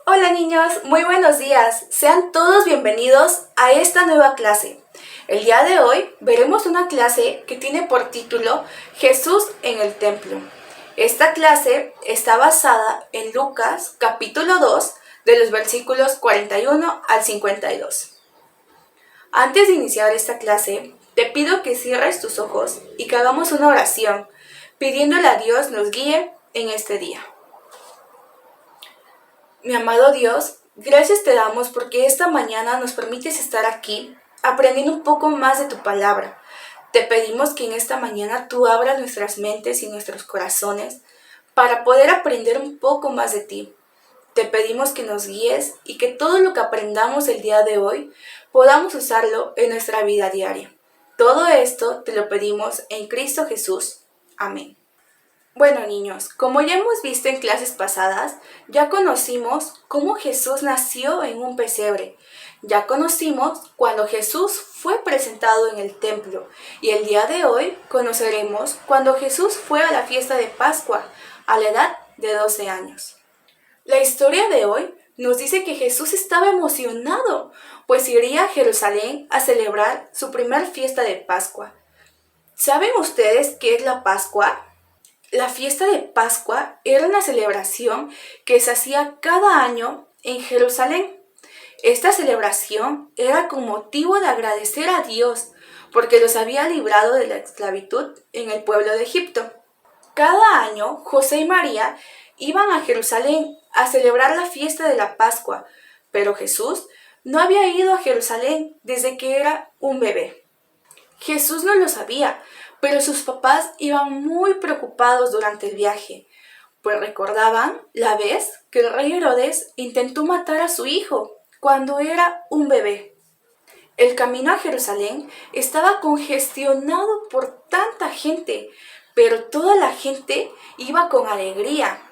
Hola niños, muy buenos días. Sean todos bienvenidos a esta nueva clase. El día de hoy veremos una clase que tiene por título Jesús en el templo. Esta clase está basada en Lucas capítulo 2 de los versículos 41 al 52. Antes de iniciar esta clase, te pido que cierres tus ojos y que hagamos una oración pidiéndole a Dios nos guíe en este día. Mi amado Dios, gracias te damos porque esta mañana nos permites estar aquí aprendiendo un poco más de tu palabra. Te pedimos que en esta mañana tú abras nuestras mentes y nuestros corazones para poder aprender un poco más de ti. Te pedimos que nos guíes y que todo lo que aprendamos el día de hoy podamos usarlo en nuestra vida diaria. Todo esto te lo pedimos en Cristo Jesús. Amén. Bueno niños, como ya hemos visto en clases pasadas, ya conocimos cómo Jesús nació en un pesebre. Ya conocimos cuando Jesús fue presentado en el templo. Y el día de hoy conoceremos cuando Jesús fue a la fiesta de Pascua, a la edad de 12 años. La historia de hoy nos dice que Jesús estaba emocionado, pues iría a Jerusalén a celebrar su primer fiesta de Pascua. ¿Saben ustedes qué es la Pascua? La fiesta de Pascua era una celebración que se hacía cada año en Jerusalén. Esta celebración era con motivo de agradecer a Dios porque los había librado de la esclavitud en el pueblo de Egipto. Cada año José y María iban a Jerusalén a celebrar la fiesta de la Pascua, pero Jesús no había ido a Jerusalén desde que era un bebé. Jesús no lo sabía, pero sus papás iban muy preocupados durante el viaje, pues recordaban la vez que el rey Herodes intentó matar a su hijo cuando era un bebé. El camino a Jerusalén estaba congestionado por tanta gente, pero toda la gente iba con alegría.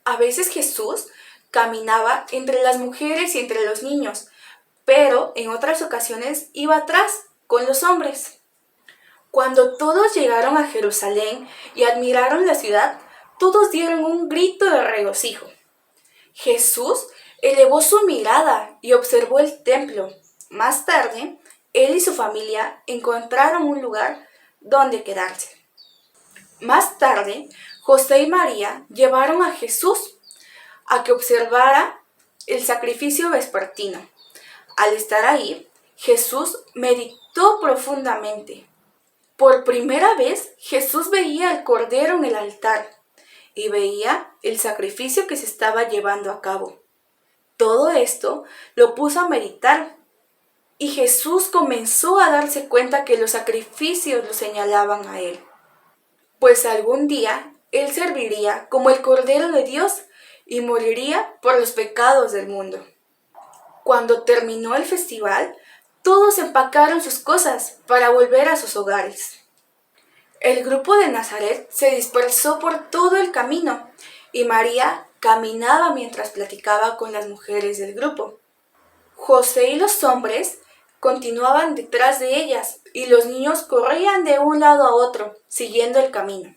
A veces Jesús caminaba entre las mujeres y entre los niños, pero en otras ocasiones iba atrás con los hombres. Cuando todos llegaron a Jerusalén y admiraron la ciudad, todos dieron un grito de regocijo. Jesús elevó su mirada y observó el templo. Más tarde, él y su familia encontraron un lugar donde quedarse. Más tarde, José y María llevaron a Jesús a que observara el sacrificio vespertino. Al estar ahí, Jesús meditó profundamente. Por primera vez, Jesús veía al Cordero en el altar y veía el sacrificio que se estaba llevando a cabo. Todo esto lo puso a meditar y Jesús comenzó a darse cuenta que los sacrificios lo señalaban a él, pues algún día él serviría como el Cordero de Dios y moriría por los pecados del mundo. Cuando terminó el festival, todos empacaron sus cosas para volver a sus hogares. El grupo de Nazaret se dispersó por todo el camino y María caminaba mientras platicaba con las mujeres del grupo. José y los hombres continuaban detrás de ellas y los niños corrían de un lado a otro, siguiendo el camino.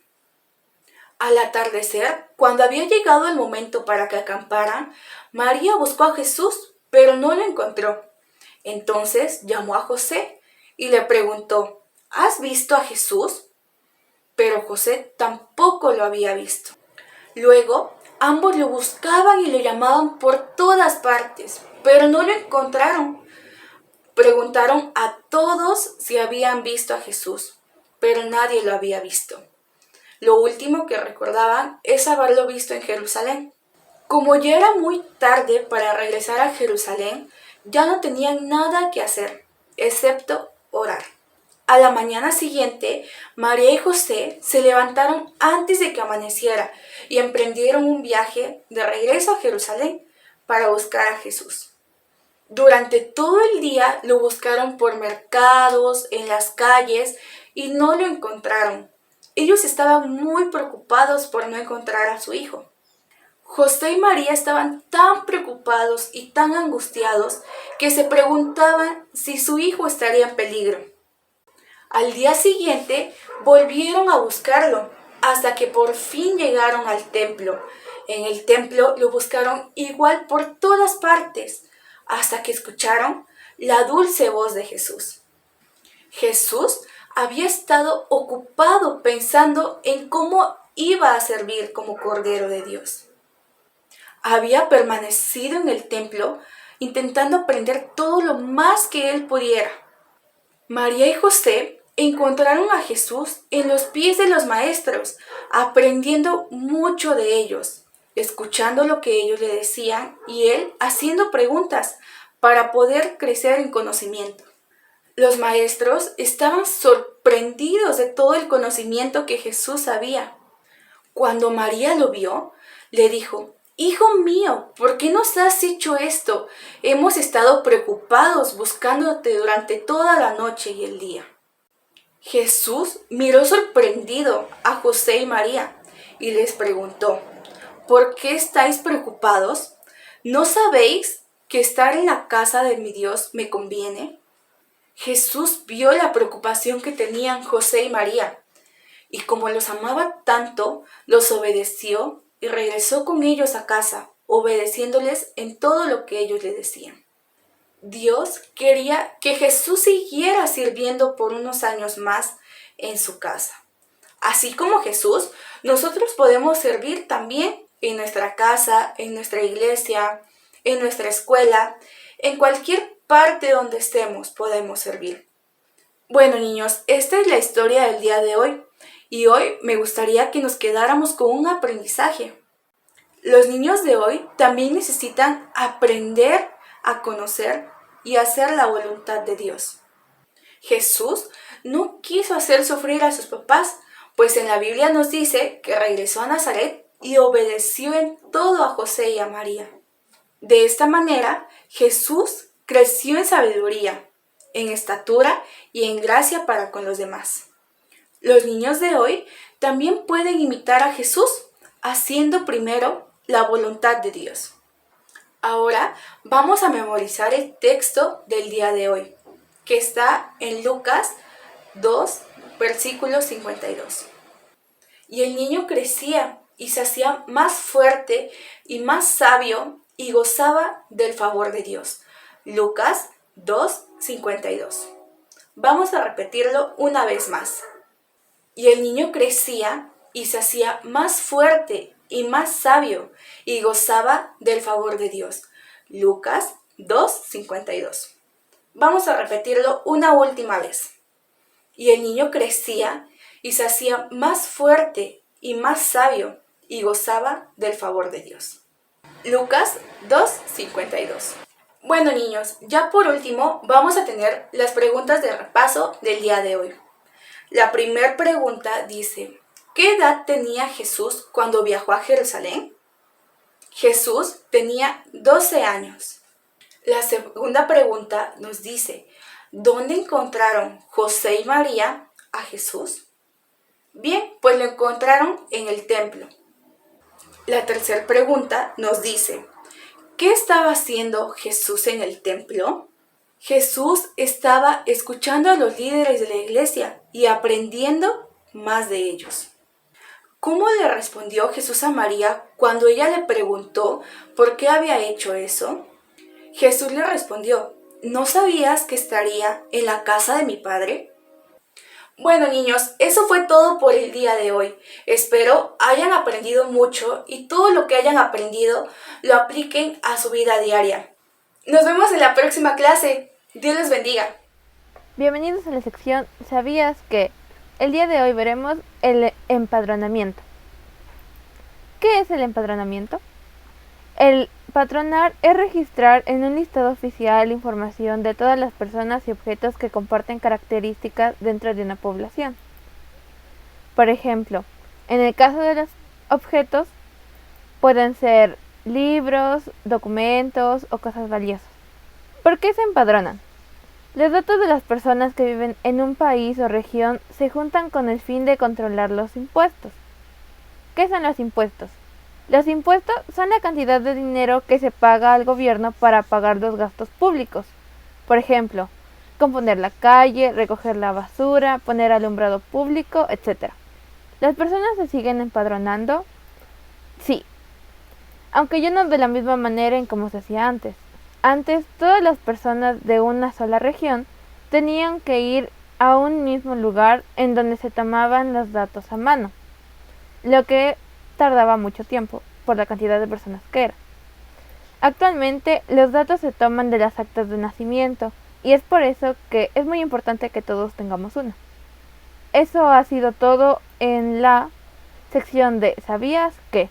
Al atardecer, cuando había llegado el momento para que acamparan, María buscó a Jesús, pero no lo encontró. Entonces llamó a José y le preguntó: ¿Has visto a Jesús? Pero José tampoco lo había visto. Luego, ambos lo buscaban y lo llamaban por todas partes, pero no lo encontraron. Preguntaron a todos si habían visto a Jesús, pero nadie lo había visto. Lo último que recordaban es haberlo visto en Jerusalén. Como ya era muy tarde para regresar a Jerusalén, ya no tenían nada que hacer, excepto orar. A la mañana siguiente, María y José se levantaron antes de que amaneciera y emprendieron un viaje de regreso a Jerusalén para buscar a Jesús. Durante todo el día lo buscaron por mercados, en las calles, y no lo encontraron. Ellos estaban muy preocupados por no encontrar a su hijo. José y María estaban tan preocupados y tan angustiados que se preguntaban si su hijo estaría en peligro. Al día siguiente volvieron a buscarlo hasta que por fin llegaron al templo En el templo lo buscaron igual por todas partes, hasta que escucharon la dulce voz de Jesús. Jesús había estado ocupado pensando en cómo iba a servir como Cordero de Dios. Había permanecido en el templo intentando aprender todo lo más que él pudiera. María y José encontraron a Jesús en los pies de los maestros, aprendiendo mucho de ellos, escuchando lo que ellos le decían y él haciendo preguntas para poder crecer en conocimiento. Los maestros estaban sorprendidos de todo el conocimiento que Jesús sabía. Cuando María lo vio, le dijo: «Hijo mío, ¿por qué nos has hecho esto? Hemos estado preocupados buscándote durante toda la noche y el día». Jesús miró sorprendido a José y María y les preguntó: «¿Por qué estáis preocupados? ¿No sabéis que estar en la casa de mi Dios me conviene?» Jesús vio la preocupación que tenían José y María, y como los amaba tanto, los obedeció y regresó con ellos a casa, obedeciéndoles en todo lo que ellos le decían. Dios quería que Jesús siguiera sirviendo por unos años más en su casa. Así como Jesús, nosotros podemos servir también en nuestra casa, en nuestra iglesia, en nuestra escuela, en cualquier parte donde estemos podemos servir. Bueno, niños, esta es la historia del día de hoy. Y hoy me gustaría que nos quedáramos con un aprendizaje. Los niños de hoy también necesitan aprender a conocer y hacer la voluntad de Dios. Jesús no quiso hacer sufrir a sus papás, pues en la Biblia nos dice que regresó a Nazaret y obedeció en todo a José y a María. De esta manera, Jesús creció en sabiduría, en estatura y en gracia para con los demás. Los niños de hoy también pueden imitar a Jesús, haciendo primero la voluntad de Dios. Ahora vamos a memorizar el texto del día de hoy, que está en Lucas 2, versículo 52. Y el niño crecía y se hacía más fuerte y más sabio y gozaba del favor de Dios. Lucas 2, 52. Vamos a repetirlo una vez más. Y el niño crecía y se hacía más fuerte y más sabio y gozaba del favor de Dios. Lucas 2:52. Vamos a repetirlo una última vez. Y el niño crecía y se hacía más fuerte y más sabio y gozaba del favor de Dios. Lucas 2:52. Bueno, niños, ya por último vamos a tener las preguntas de repaso del día de hoy. La primera pregunta dice: ¿qué edad tenía Jesús cuando viajó a Jerusalén? Jesús tenía 12 años. La segunda pregunta nos dice: ¿dónde encontraron José y María a Jesús? Bien, pues lo encontraron en el templo. La tercera pregunta nos dice: ¿qué estaba haciendo Jesús en el templo? Jesús estaba escuchando a los líderes de la iglesia y aprendiendo más de ellos. ¿Cómo le respondió Jesús a María cuando ella le preguntó por qué había hecho eso? Jesús le respondió: ¿no sabías que estaría en la casa de mi Padre? Bueno, niños, eso fue todo por el día de hoy. Espero hayan aprendido mucho y todo lo que hayan aprendido lo apliquen a su vida diaria. Nos vemos en la próxima clase. Dios les bendiga. Bienvenidos a la sección ¿Sabías que? El día de hoy veremos el empadronamiento. ¿Qué es el empadronamiento? El padronar es registrar en un listado oficial información de todas las personas y objetos que comparten características dentro de una población. Por ejemplo, en el caso de los objetos, pueden ser libros, documentos o cosas valiosas. ¿Por qué se empadronan? Los datos de las personas que viven en un país o región se juntan con el fin de controlar los impuestos. ¿Qué son los impuestos? Los impuestos son la cantidad de dinero que se paga al gobierno para pagar los gastos públicos. Por ejemplo, componer la calle, recoger la basura, poner alumbrado público, etc. ¿Las personas se siguen empadronando? Sí. aunque ya no de la misma manera en como se hacía antes. Antes, todas las personas de una sola región tenían que ir a un mismo lugar en donde se tomaban los datos a mano, lo que tardaba mucho tiempo por la cantidad de personas que era. Actualmente, los datos se toman de las actas de nacimiento y es por eso que es muy importante que todos tengamos una. Eso ha sido todo en la sección de ¿Sabías qué?